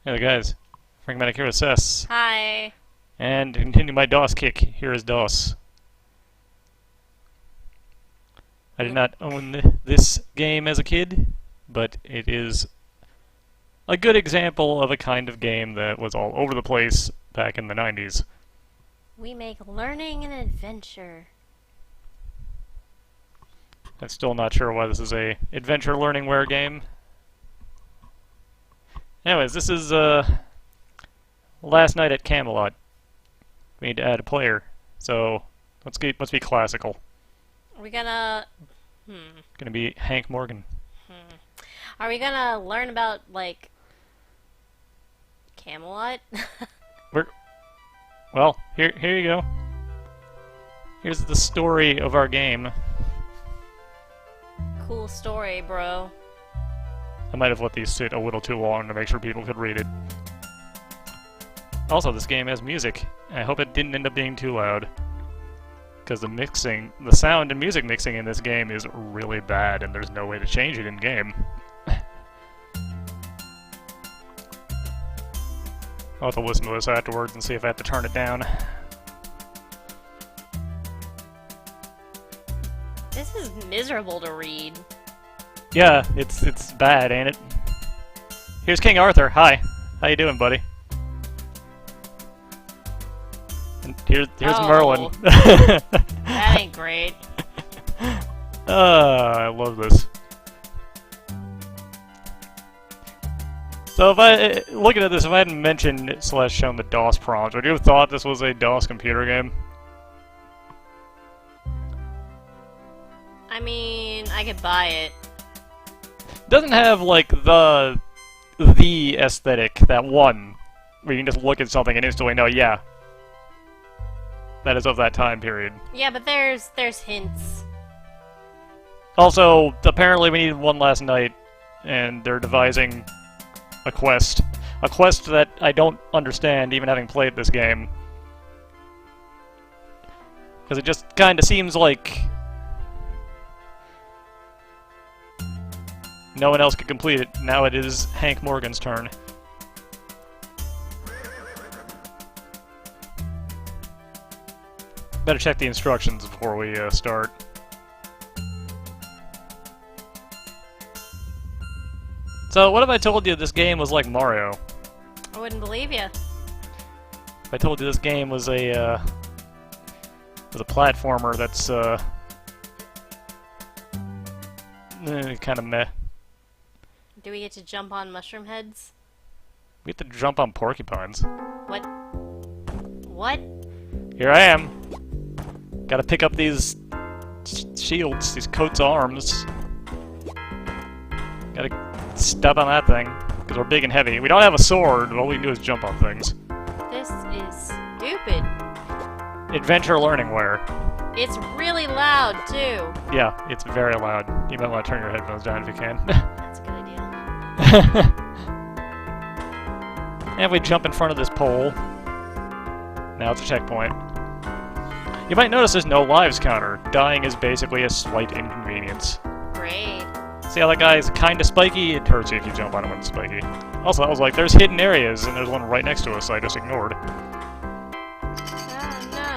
Hey there, guys. Frankomatic here with Cess. Hi. And to continue my DOS kick, here is DOS. I did not own this game as a kid, but it is a good example of a kind of game that was all over the place back in the 90s. We make learning an adventure. I'm still not sure why this is a adventure learningware game. Anyways, this is last night at Camelot. We need to add a player, so let's be classical. Are we gonna... Gonna be Hank Morgan. Are we gonna learn about, like, Camelot? Well, here you go. Here's the story of our game. Cool story, bro. I might have let these sit a little too long to make sure people could read it. Also, this game has music. I hope it didn't end up being too loud. Because the sound and music mixing in this game is really bad, and there's no way to change it in-game. I'll have to listen to this afterwards and see if I have to turn it down. This is miserable to read. Yeah, it's bad, ain't it? Here's King Arthur. Hi. How you doing, buddy? And here's Merlin. That ain't great. I love this. So looking at this, if I hadn't mentioned / shown the DOS prompt, would you have thought this was a DOS computer game? I mean, I could buy it. Doesn't have like the aesthetic, that one where you can just look at something and instantly know, yeah, that is of that time period. Yeah, but there's hints. Also, apparently we needed one last night, and they're devising a quest that I don't understand, even having played this game, because it just kind of seems like no one else could complete it. Now it is Hank Morgan's turn. Better check the instructions before we start. So, what if I told you this game was like Mario? I wouldn't believe you. If I told you this game was a platformer that's kind of meh. Do we get to jump on mushroom heads? We have to jump on porcupines. What? What? Here I am. Gotta pick up these shields, these coats of arms. Gotta step on that thing, because we're big and heavy. We don't have a sword, all we can do is jump on things. This is stupid. Adventure learningware. It's really loud, too. Yeah, it's very loud. You might want to turn your headphones down if you can. That's a good idea. And we jump in front of this pole. Now it's a checkpoint. You might notice there's no lives counter. Dying is basically a slight inconvenience. Great. See how that guy is kinda spiky? It hurts you if you jump on it when it's spiky. Also, I was like, there's hidden areas, and there's one right next to us I just ignored. Oh, no.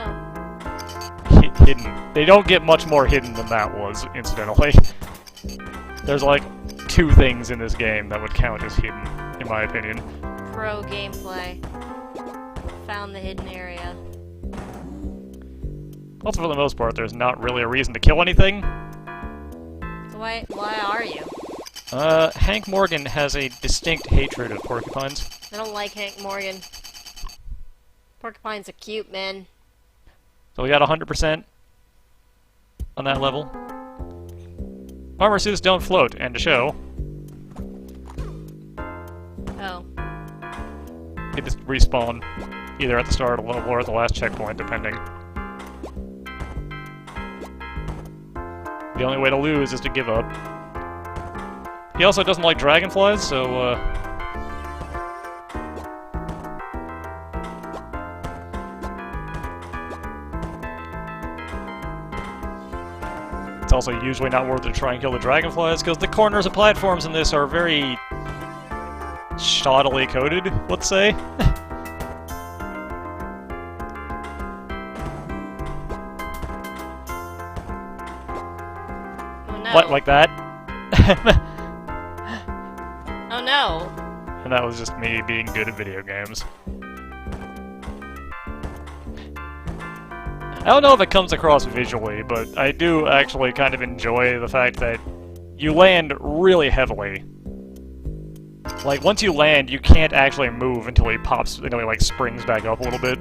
Hidden. They don't get much more hidden than that was, incidentally. There's like 2 things in this game that would count as hidden, in my opinion. Pro gameplay. Found the hidden area. Also, for the most part, there's not really a reason to kill anything. So why are you? Hank Morgan has a distinct hatred of porcupines. I don't like Hank Morgan. Porcupines are cute, man. So we got 100% on that level. Armor suits don't float, and to show, Oh. they just respawn either at the start of the level or at the last checkpoint, depending. The only way to lose is to give up. He also doesn't like dragonflies, so it's also usually not worth it to try and kill the dragonflies, because the corners of platforms in this are very shoddily coded, let's say. Oh no. What, like that? Oh no. And that was just me being good at video games. I don't know if it comes across visually, but I do actually kind of enjoy the fact that you land really heavily. Like, once you land, you can't actually move until he pops, until he, like, springs back up a little bit.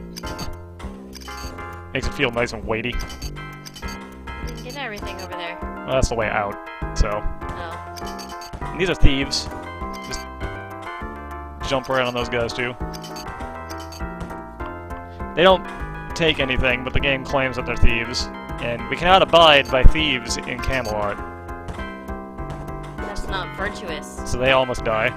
Makes it feel nice and weighty. Get everything over there. Well, that's the way out, so. Oh. And these are thieves. Just jump right on those guys, too. They don't take anything, but the game claims that they're thieves. And we cannot abide by thieves in Camelot. That's not virtuous. So they almost die.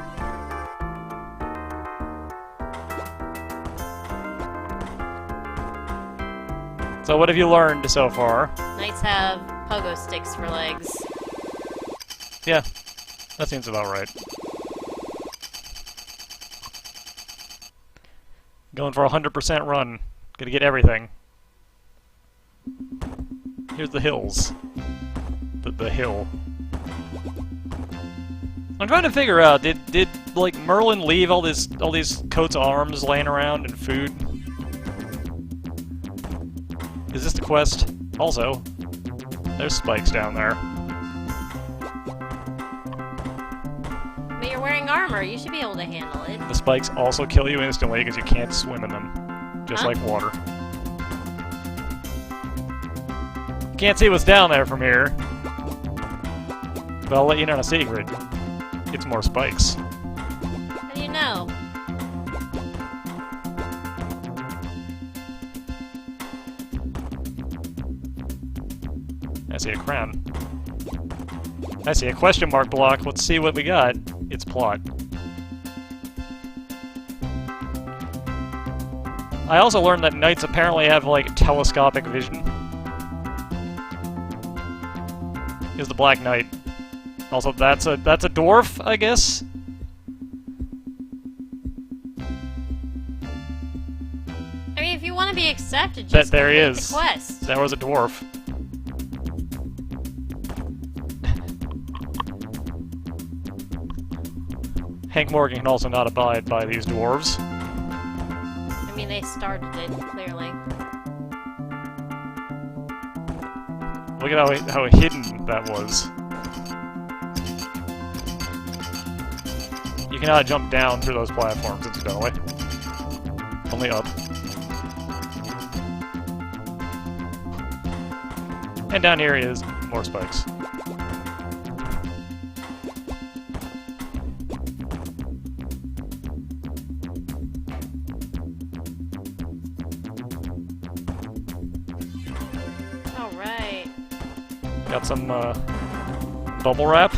So what have you learned so far? Knights have pogo sticks for legs. Yeah, that seems about right. Going for a 100% run. Gonna get everything. Here's the hills. The hill. I'm trying to figure out, did like Merlin leave all these coats of arms laying around and food? Is this the quest? Also, there's spikes down there. But you're wearing armor, you should be able to handle it. The spikes also kill you instantly because you can't swim in them. Just like water. Can't see what's down there from here. But I'll let you know a secret. It's more spikes. How do you know? I see a crown. I see a question mark block. Let's see what we got. It's plot. I also learned that knights apparently have, like, telescopic vision. Is the Black Knight. Also, that's a dwarf, I guess? I mean, if you want to be accepted, just There he complete is. the quest. There was a dwarf. Hank Morgan can also not abide by these dwarves. I mean, they started it, clearly. Look at how hidden that was. You cannot jump down through those platforms, incidentally. Only up. And down here is more spikes. Alright. Got some bubble wrap.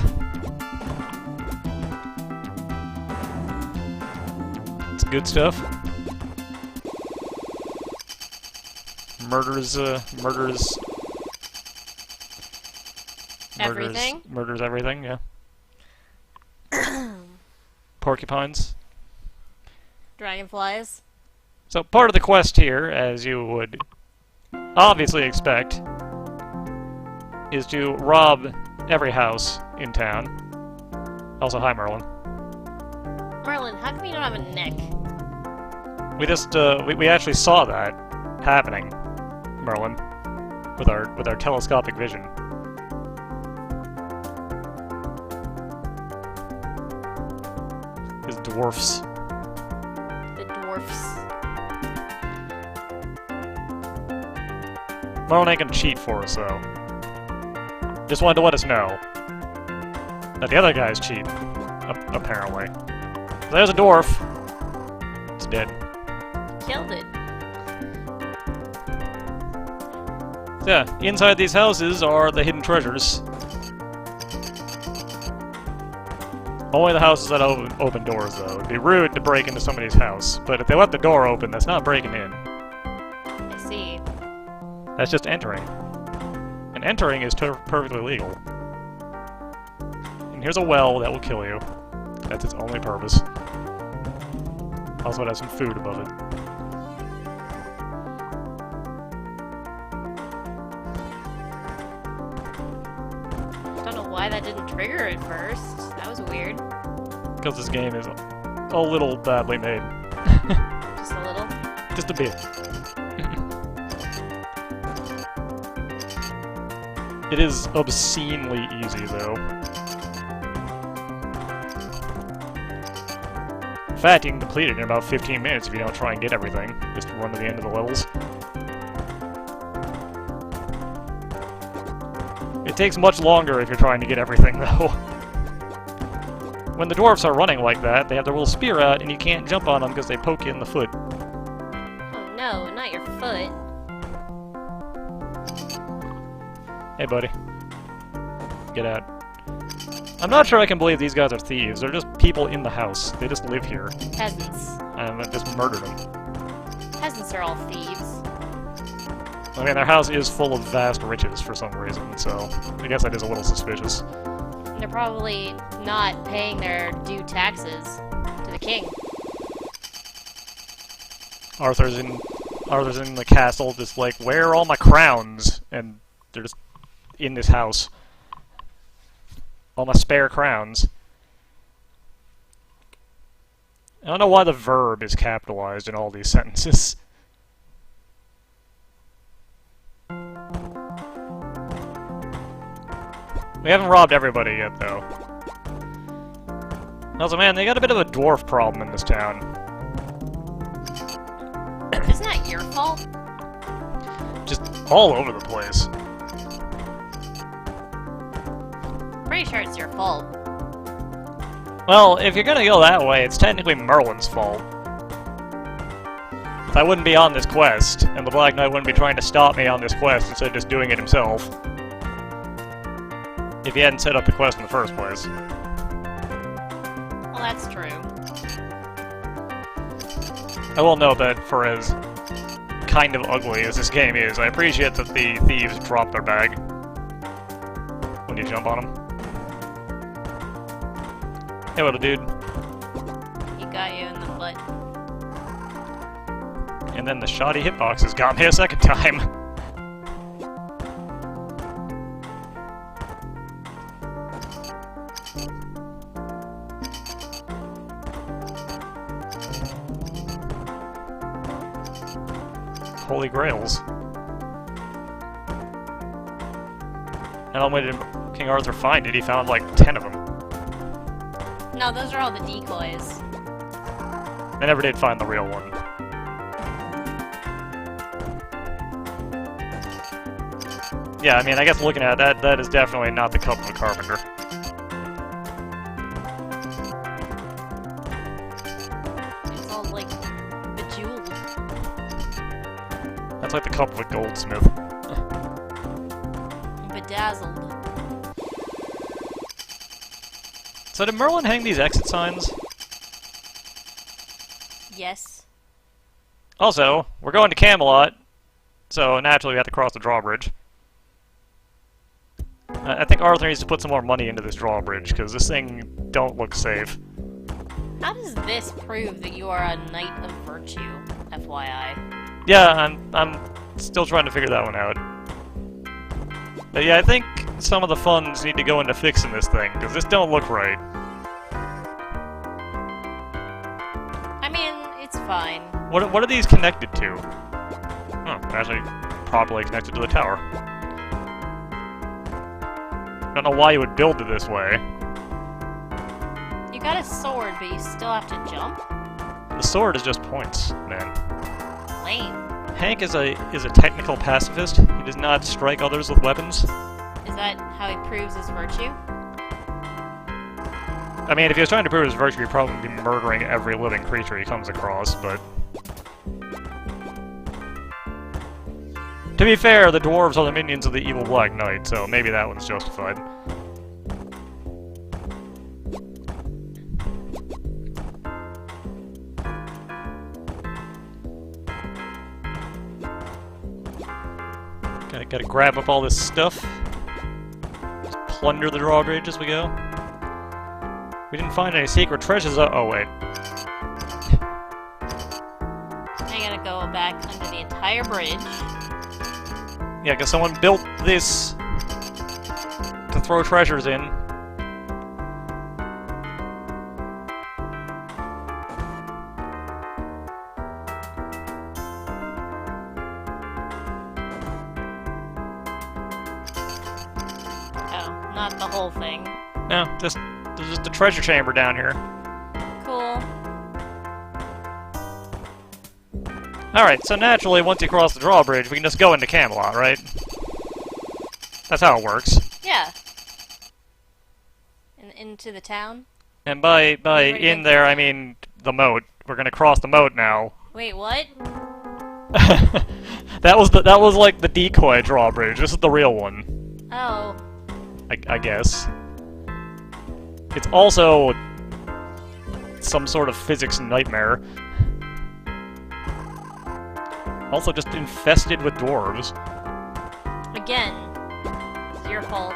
It's good stuff. Murders Everything? Murders everything, yeah. Porcupines. Dragonflies. So part of the quest here, as you would obviously expect, is to rob every house in town. Also, hi Merlin. Merlin, how come you don't have a neck? We just we actually saw that happening, Merlin, with our telescopic vision. His dwarfs. The dwarfs. Merlin ain't gonna cheat for us though. Just wanted to let us know that the other guys cheat, apparently. There's a dwarf. It's dead. Killed it. So yeah, inside these houses are the hidden treasures. Only the houses that open doors, though. It'd be rude to break into somebody's house, but if they left the door open, that's not breaking in. I see. That's just entering. And entering is perfectly legal. And here's a well that will kill you. That's its only purpose. Also, it has some food above it. Don't know why that didn't trigger at first. That was weird. Because this game is a little badly made. Just a little? Just a bit. It is obscenely easy, though. In fact, you can complete it in about 15 minutes if you don't try and get everything. Just run to the end of the levels. It takes much longer if you're trying to get everything, though. When the dwarves are running like that, they have their little spear out, and you can't jump on them because they poke you in the foot. Oh no, not your foot. Hey, buddy. Get out. I'm not sure I can believe these guys are thieves. They're just people in the house. They just live here. Peasants. And I just murdered them. Peasants are all thieves. I mean, their house is full of vast riches for some reason, so I guess that is a little suspicious. They're probably not paying their due taxes to the king. Arthur's in the castle, just like, where are all my crowns? And they're just in this house. All my spare crowns. I don't know why the verb is capitalized in all these sentences. We haven't robbed everybody yet, though. Also, man, they got a bit of a dwarf problem in this town. Isn't that your fault? Just all over the place. Pretty sure it's your fault. Well, if you're gonna go that way, it's technically Merlin's fault. If I wouldn't be on this quest, and the Black Knight wouldn't be trying to stop me on this quest instead of just doing it himself. If he hadn't set up the quest in the first place. Well, that's true. I will note that for as kind of ugly as this game is, I appreciate that the thieves drop their bag when you jump on them. Hey, little dude. He got you in the butt. And then the shoddy hitboxes got me a second time. Holy Grails. Not only did King Arthur find it, he found like 10 of them. No, those are all the decoys. I never did find the real one. Yeah, I mean, I guess looking at that, that is definitely not the cup of a carpenter. It's all, like, bejeweled. That's like the cup of a goldsmith. Bedazzled. So did Merlin hang these exit signs? Yes. Also, we're going to Camelot, so naturally we have to cross the drawbridge. I think Arthur needs to put some more money into this drawbridge, because this thing don't look safe. How does this prove that you are a knight of virtue, FYI? Yeah, I'm still trying to figure that one out. But yeah, I think some of the funds need to go into fixing this thing, because this don't look right. I mean, it's fine. What are these connected to? Oh, they're actually properly connected to the tower. Don't know why you would build it this way. You got a sword, but you still have to jump? The sword is just points, man. Lame. Hank is a technical pacifist. He does not strike others with weapons. Is that how he proves his virtue? I mean, if he was trying to prove his virtue, he'd probably be murdering every living creature he comes across, but... To be fair, the dwarves are the minions of the evil Black Knight, so maybe that one's justified. Gotta grab up all this stuff. Just plunder the drawbridge as we go. We didn't find any secret treasures. Oh wait. go back under the entire bridge. Yeah, because someone built this to throw treasures in. Oh, not the whole thing. No, just a treasure chamber down here. Cool. Alright, so naturally, once you cross the drawbridge, we can just go into Camelot, right? That's how it works. Yeah. Into the town? And by in there, I mean the moat. We're gonna cross the moat now. Wait, what? That was like the decoy drawbridge. This is the real one. Oh. I guess. It's also some sort of physics nightmare. Also just infested with dwarves. Again. It's your fault.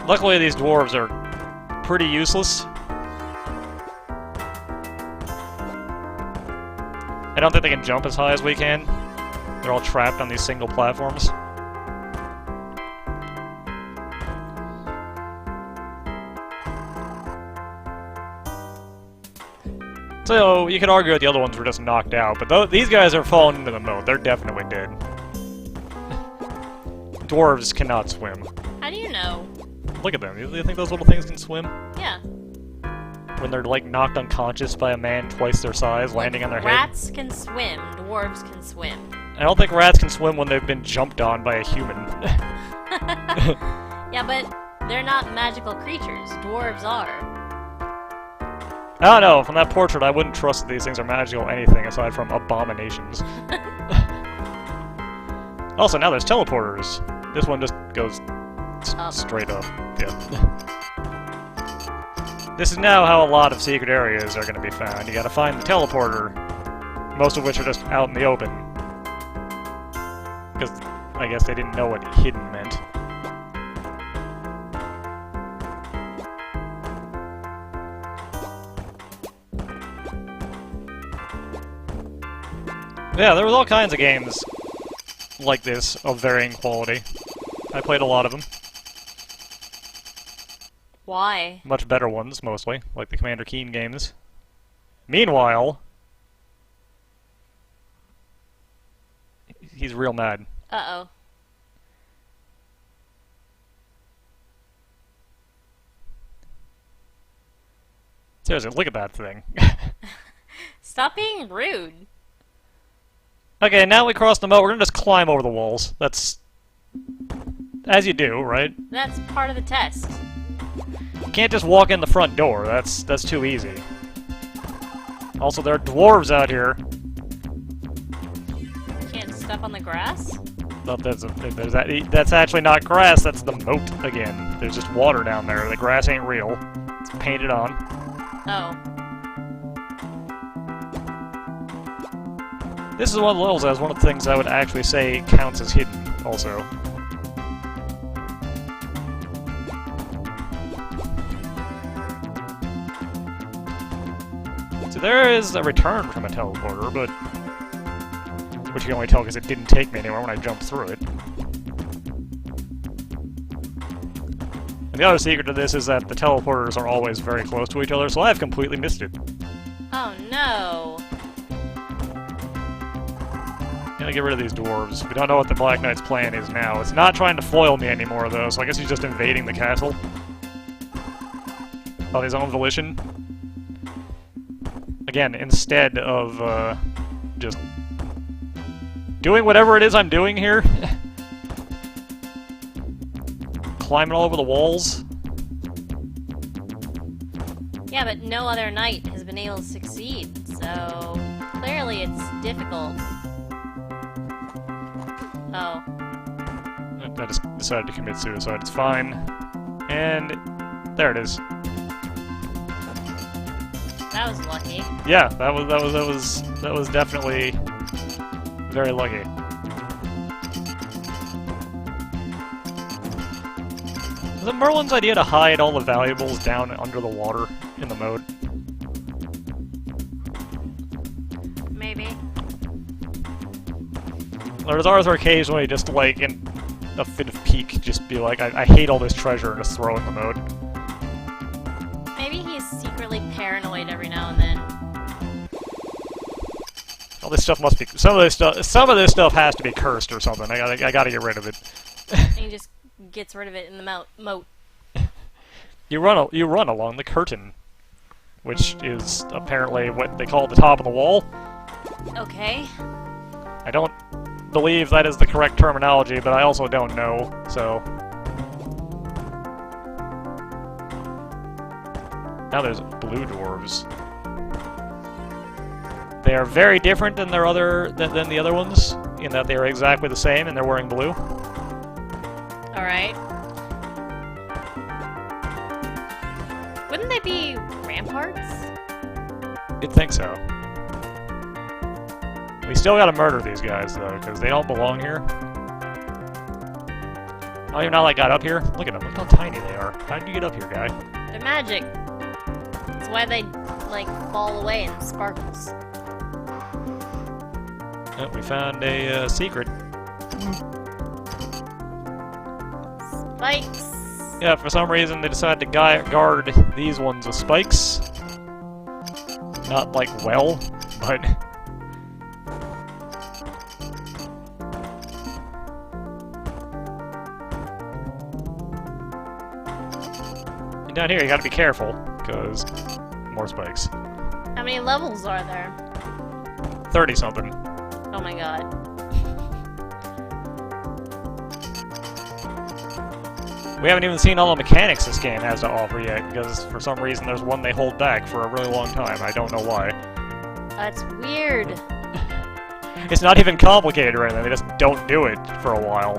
Luckily, these dwarves are pretty useless. I don't think they can jump as high as we can. They're all trapped on these single platforms. So, you could argue that the other ones were just knocked out, but these guys are falling into the moat. They're definitely dead. Dwarves cannot swim. How do you know? Look at them. Do you think those little things can swim? Yeah. When they're, like, knocked unconscious by a man twice their size, landing on their head? Rats can swim. Dwarves can swim. I don't think rats can swim when they've been jumped on by a human. Yeah, but they're not magical creatures. Dwarves are. I don't know. From that portrait, I wouldn't trust that these things are magical anything aside from abominations. Also, now there's teleporters. This one just goes straight up. Yeah. This is now how a lot of secret areas are going to be found. You gotta find the teleporter, most of which are just out in the open. Because I guess they didn't know what hidden meant. Yeah, there was all kinds of games like this of varying quality. I played a lot of them. Why? Much better ones, mostly, like the Commander Keen games. Meanwhile, he's real mad. Uh-oh. Seriously, look at that thing. Stop being rude. Okay, now we cross the moat, we're gonna just climb over the walls. That's... as you do, right? That's part of the test. You can't just walk in the front door, that's too easy. Also, there are dwarves out here. Can't step on the grass? No, that's actually not grass, that's the moat again. There's just water down there, the grass ain't real. It's painted on. Oh. This is one of the levels as one of the things I would actually say counts as hidden, also. So there is a return from a teleporter, but... which you can only tell because it didn't take me anywhere when I jumped through it. And the other secret to this is that the teleporters are always very close to each other, so I've completely missed it. Oh no. Gonna get rid of these dwarves. We don't know what the Black Knight's plan is now. It's not trying to foil me anymore, though, so I guess he's just invading the castle. Of his own volition. Again, instead of, just... doing whatever it is I'm doing here. Climbing all over the walls. Yeah, but no other knight has been able to succeed, so... clearly it's difficult. Oh. I just decided to commit suicide. It's fine. And there it is. That was lucky. Yeah, that was definitely very lucky. Was it Merlin's idea to hide all the valuables down under the water in the moat? Maybe. Or does Arthur occasionally just, like, in a fit of pique, just be like, I hate all this treasure, and just throw it in the moat? Maybe he's secretly paranoid every now and then. All this stuff must be... Some of this stuff has to be cursed or something. I gotta get rid of it. And he just gets rid of it in the moat. You run along the curtain, which is apparently what they call the top of the wall. Okay. I don't believe that is the correct terminology, but I also don't know, so... Now there's blue dwarves. They are very different than than the other ones, in that they are exactly the same and they're wearing blue. Alright. Wouldn't they be ramparts? You'd think so. We still gotta murder these guys, though, because they don't belong here. Oh, even now I got up here? Look at them, look how tiny they are. How did you get up here, guy? They're magic. That's why they, like, fall away in sparkles. Oh, we found a secret. Spikes! Yeah, for some reason they decided to guard these ones with spikes. Not, like, well, but... And down here you gotta be careful, because more spikes. How many levels are there? 30-something. Oh my god. We haven't even seen all the mechanics this game has to offer yet, because for some reason there's one they hold back for a really long time. I don't know why. That's weird. It's not even complicated or anything, they just don't do it for a while.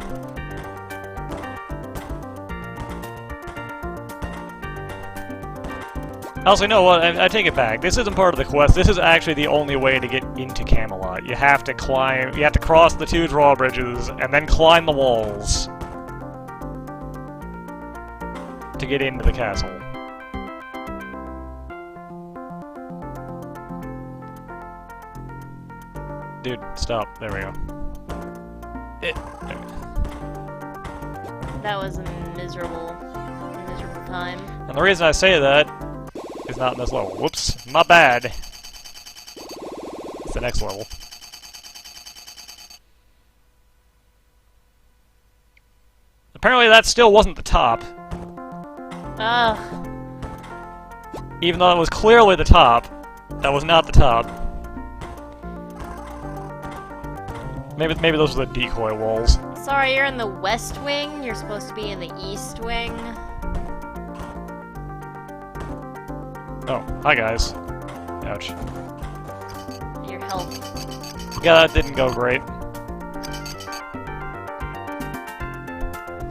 Also, you know what? I take it back. This isn't part of the quest. This is actually the only way to get into Camelot. You have to climb... You have to cross the 2 drawbridges, and then climb the walls to get into the castle. Dude, stop. There we go. That was a miserable time. And the reason I say that is not in this level. Whoops, my bad. It's the next level. Apparently that still wasn't the top. Ugh. Even though it was clearly the top, that was not the top. Maybe those are the decoy walls. Sorry, you're in the west wing. You're supposed to be in the east wing. Oh, hi guys. Ouch. Your health. Yeah, that didn't go great.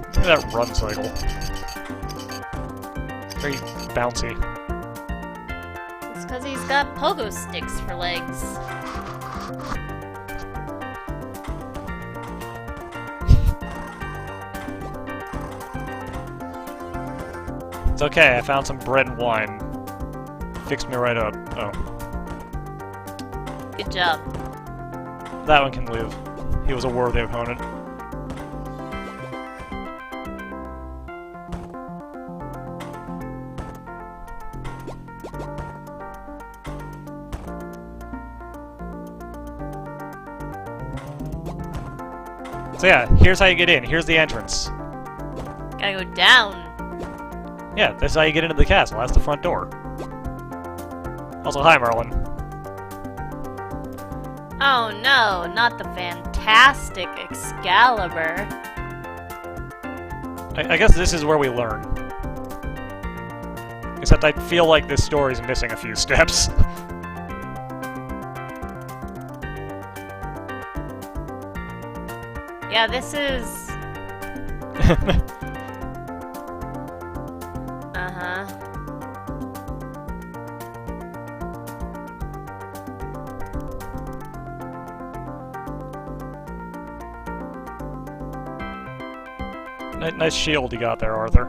Look at that run cycle. Very bouncy. It's because he's got pogo sticks for legs. It's okay, I found some bread and wine. Fixed me right up. Oh. Good job. That one can live. He was a worthy opponent. So yeah, here's how you get in. Here's the entrance. Gotta go down. Yeah, that's how you get into the castle. That's the front door. Also, hi, Merlin. Oh no, not the fantastic Excalibur. I guess this is where we learn. Except I feel like this story's missing a few steps. Yeah, this is... Uh-huh. Nice shield you got there, Arthur.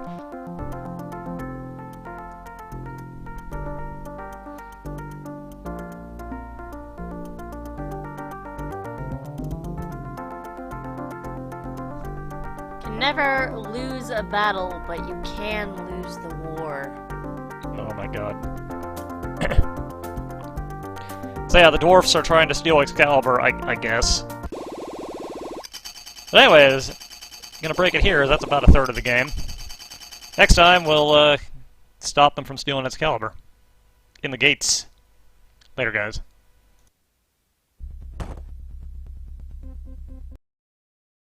never lose a battle, but you can lose the war. Oh my god. So yeah, the dwarfs are trying to steal Excalibur, I guess. But anyways, I'm gonna break it here. That's about a third of the game. Next time, we'll stop them from stealing Excalibur. In the gates. Later, guys.